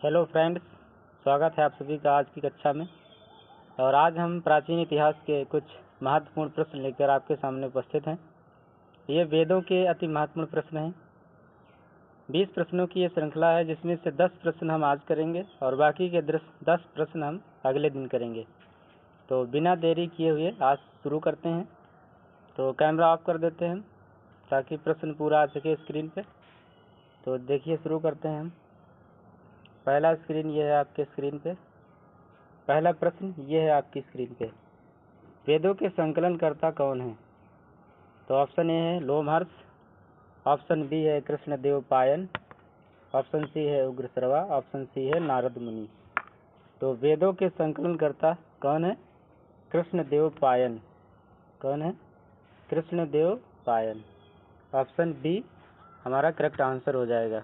Hello friends, स्वागत है आप सभी का आज की कक्षा में। और आज हम प्राचीन इतिहास के कुछ महत्वपूर्ण प्रश्न लेकर आपके सामने उपस्थित हैं। ये वेदों के अति महत्वपूर्ण प्रश्न हैं। 20 प्रश्नों की ये श्रृंखला है, जिसमें से 10 प्रश्न हम आज करेंगे और बाकी के 10 प्रश्न हम अगले दिन करेंगे। तो बिना देरी किए हुए आज शुरू करते हैं। तो कैमरा ऑफ कर देते हैं ताकि प्रश्न पूरा आ सके स्क्रीन पे। तो देखिए, शुरू करते हैं हम। पहला स्क्रीन ये है आपके स्क्रीन पे। पहला प्रश्न ये है आपकी स्क्रीन पे। वेदों के संकलनकर्ता कौन है? तो ऑप्शन ए है लोमहर्ष, ऑप्शन बी है कृष्णदेव पायन, ऑप्शन सी है उग्रश्रवा, ऑप्शन सी है नारद मुनि। तो वेदों के संकलनकर्ता कौन है? कृष्णदेव पायन। कौन है? कृष्णदेव पायन। ऑप्शन बी हमारा करेक्ट आंसर हो जाएगा।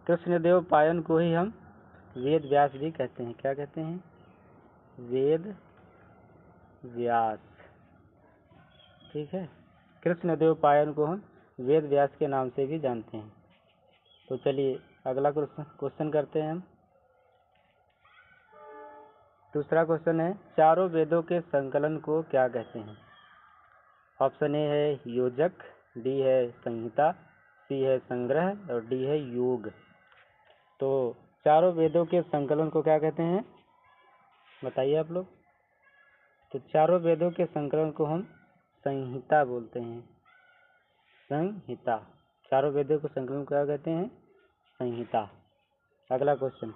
कृष्णदेव पायन को ही हम वेद व्यास भी कहते हैं। क्या कहते हैं? वेद व्यास। ठीक है, कृष्णदेव पायन को हम वेद व्यास के नाम से भी जानते हैं। तो चलिए अगला क्वेश्चन करते हैं हम। दूसरा क्वेश्चन है, चारों वेदों के संकलन को क्या कहते हैं? ऑप्शन ए है योजक, डी है संहिता, सी है संग्रह और डी है योग। तो चारों वेदों के संकलन को क्या कहते हैं, बताइए आप लोग। तो चारों वेदों के संकलन को हम संहिता बोलते हैं। संहिता। चारों वेदों के संकलन को क्या कहते हैं? संहिता। अगला क्वेश्चन,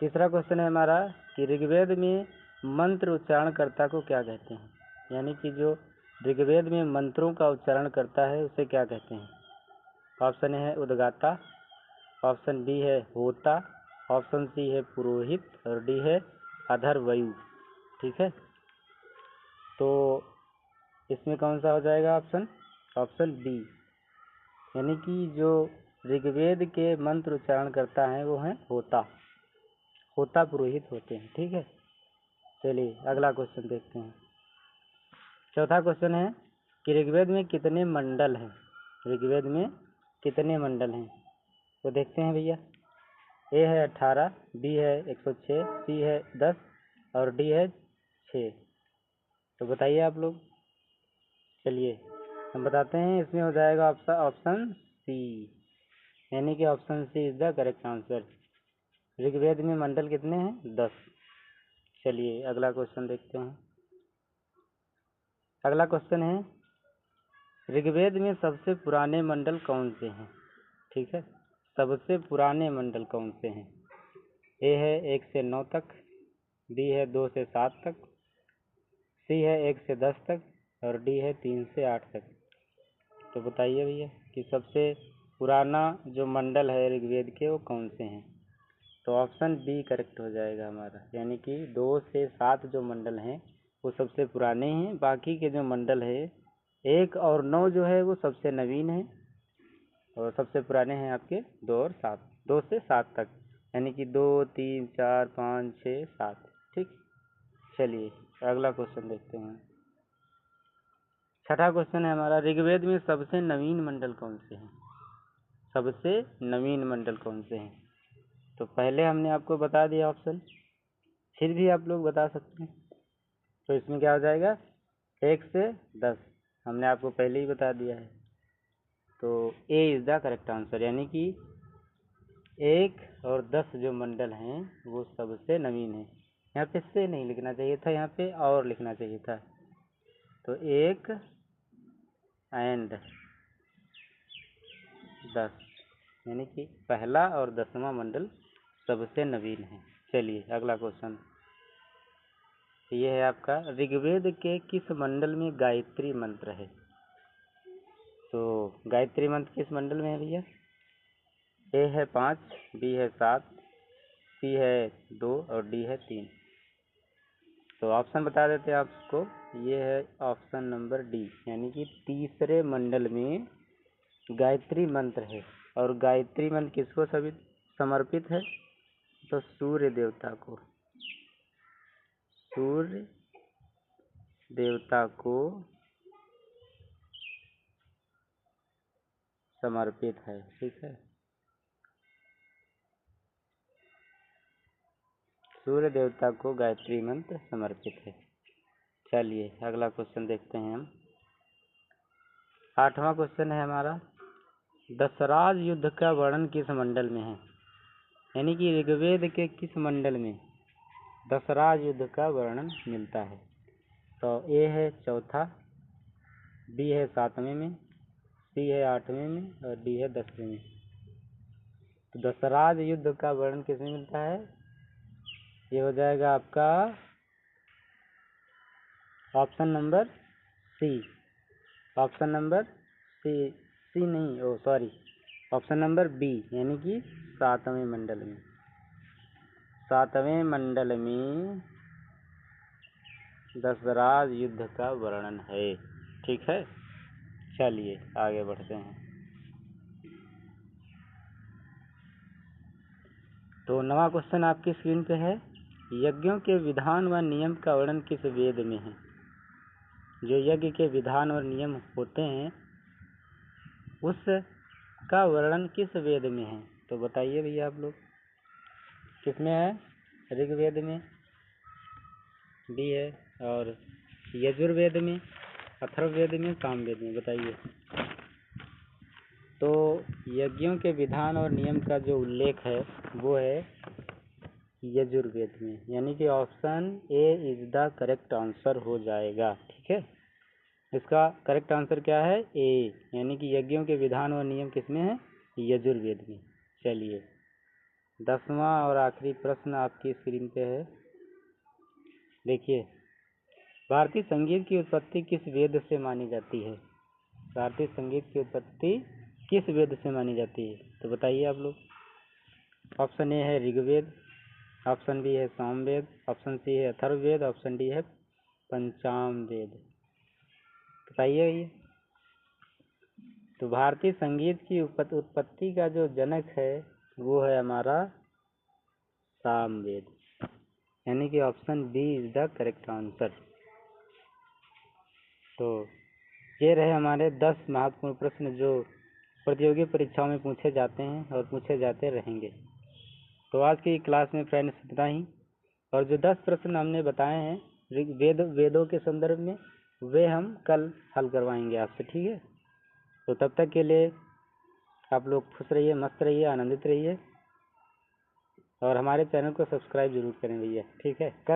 तीसरा क्वेश्चन है हमारा कि ऋग्वेद में मंत्र उच्चारणकर्ता को क्या कहते हैं? यानी कि जो ऋग्वेद में मंत्रों का उच्चारण करता है उसे क्या कहते हैं? ऑप्शन ए है उद्गाता, ऑप्शन बी है होता, ऑप्शन सी है पुरोहित और डी है अधर्वयु। ठीक है, तो इसमें कौन सा हो जाएगा ऑप्शन? ऑप्शन बी, यानी कि जो ऋग्वेद के मंत्र उच्चारण करता है वो है होता। होता पुरोहित होते हैं। ठीक है, चलिए अगला क्वेश्चन देखते हैं। चौथा क्वेश्चन है कि ऋग्वेद में कितने मंडल हैं? ऋग्वेद में कितने मंडल हैं? तो देखते हैं भैया। ए है 18, बी है 106, सी है 10 और डी है 6। तो बताइए आप लोग। चलिए हम बताते हैं, इसमें हो जाएगा ऑप्शन सी, यानी कि option C is the correct answer. Rigveda में मंडल कितने हैं? 10। चलिए अगला क्वेश्चन देखते हैं। अगला क्वेश्चन है, ऋग्वेद में सबसे पुराने मंडल कौन से हैं? ठीक है, सबसे पुराने मंडल कौन से हैं? ए है 1 से 9 तक, बी है 2 से 7 तक, सी है 1 से 10 तक और डी है 3 से 8 तक। तो बताइए भैया कि सबसे पुराना जो मंडल है ऋग्वेद के वो कौन से हैं? तो ऑप्शन बी करेक्ट हो जाएगा हमारा, यानी कि 2 से 7 जो मंडल हैं वो सबसे पुराने हैं। बाकी के जो मंडल है 1 और 9 जो है वो सबसे नवीन है और सबसे पुराने हैं आपके 2 और 7, 2 से 7 तक, यानी कि 2, 3, 4, 5, 6, 7। ठीक, चलिए अगला क्वेश्चन देखते हैं। छठा क्वेश्चन है हमारा, ऋग्वेद में सबसे नवीन मंडल कौन से हैं? सबसे नवीन मंडल कौन से हैं? तो पहले हमने आपको बता दिया ऑप्शन, फिर भी आप लोग बता सकते हैं। तो इसमें क्या हो जाएगा? 1 से 10 हमने आपको पहले ही बता दिया है। तो ए इज द करेक्ट आंसर, यानी कि 1 और 10 जो मंडल हैं वो सबसे नवीन है। यहाँ पे से नहीं लिखना चाहिए था, यहाँ पे और लिखना चाहिए था। तो 1 एंड 10, यानी कि पहला और 10वां मंडल सबसे नवीन है। चलिए अगला क्वेश्चन, ये है आपका, ऋग्वेद के किस मंडल में गायत्री मंत्र है? तो गायत्री मंत्र किस मंडल में है भैया? ए है 5, बी है 7, सी है 2 और डी है 3। तो ऑप्शन बता देते हैं आपको, ये है ऑप्शन नंबर डी, यानी कि तीसरे मंडल में गायत्री मंत्र है। और गायत्री मंत्र किसको सभी समर्पित है? तो सूर्य देवता को। सूर्य देवता को समर्पित है। ठीक है, सूर्य देवता को गायत्री मंत्र समर्पित है। चलिए अगला क्वेश्चन देखते हैं हम। 8वां क्वेश्चन है हमारा, दशराज युद्ध का वर्णन किस मंडल में है? यानी कि ऋग्वेद के किस मंडल में दशराज युद्ध का वर्णन मिलता है? तो ए है 4था, बी है 7वें में, सी है 8वें में और डी है 10वें में। तो दशराज युद्ध का वर्णन किसमें मिलता है? ये हो जाएगा आपका option number C. Option number C नहीं, ऑप्शन नंबर बी, यानी कि 7वें मंडल में। 7वें मंडल में दशराज युद्ध का वर्णन है। ठीक है, चलिए आगे बढ़ते हैं। तो 9वां क्वेश्चन आपकी स्क्रीन पे है, यज्ञों के विधान व नियम का वर्णन किस वेद में है? जो यज्ञ के विधान और नियम होते हैं उसका वर्णन किस वेद में है? तो बताइए भैया आप लोग, किसमें है? ऋग्वेद में, बी है, और यजुर्वेद में, अथर्ववेद में, सामवेद में, बताइए। तो यज्ञों के विधान और नियम का जो उल्लेख है वो है यजुर्वेद में, यानी कि option A is the correct answer हो जाएगा। ठीक है, इसका करेक्ट आंसर क्या है? ए, यानी कि यज्ञों के विधान और नियम किसमें है? यजुर्वेद में। चलिए 10वां और आखिरी प्रश्न आपकी स्क्रीन पे है। देखिए, भारतीय संगीत की उत्पत्ति किस वेद से मानी जाती है? भारतीय संगीत की उत्पत्ति किस वेद से मानी जाती है? तो बताइए आप लोग। ऑप्शन ए है ऋग्वेद, ऑप्शन बी है सामवेद, ऑप्शन सी है अथर्ववेद, ऑप्शन डी है पंचामवेद। बताइए भैया। तो भारतीय संगीत की उत्पत्ति का जो जनक है वो है हमारा सामवेद, यानी कि option B is the correct answer. तो ये रहे हमारे 10 महत्वपूर्ण प्रश्न जो प्रतियोगी परीक्षाओं में पूछे जाते हैं और पूछे जाते रहेंगे। तो आज की क्लास में फ्रेंड्स इतना ही, और जो 10 प्रश्न हमने बताए हैं वेदों के संदर्भ में, वे हम कल हल करवाएंगे आपसे। ठीक है, तो तब तक के लिए आप लोग खुश रहिए, मस्त रहिए, आनंदित रहिए, और हमारे चैनल को सब्सक्राइब जरूर करें भैया। ठीक है।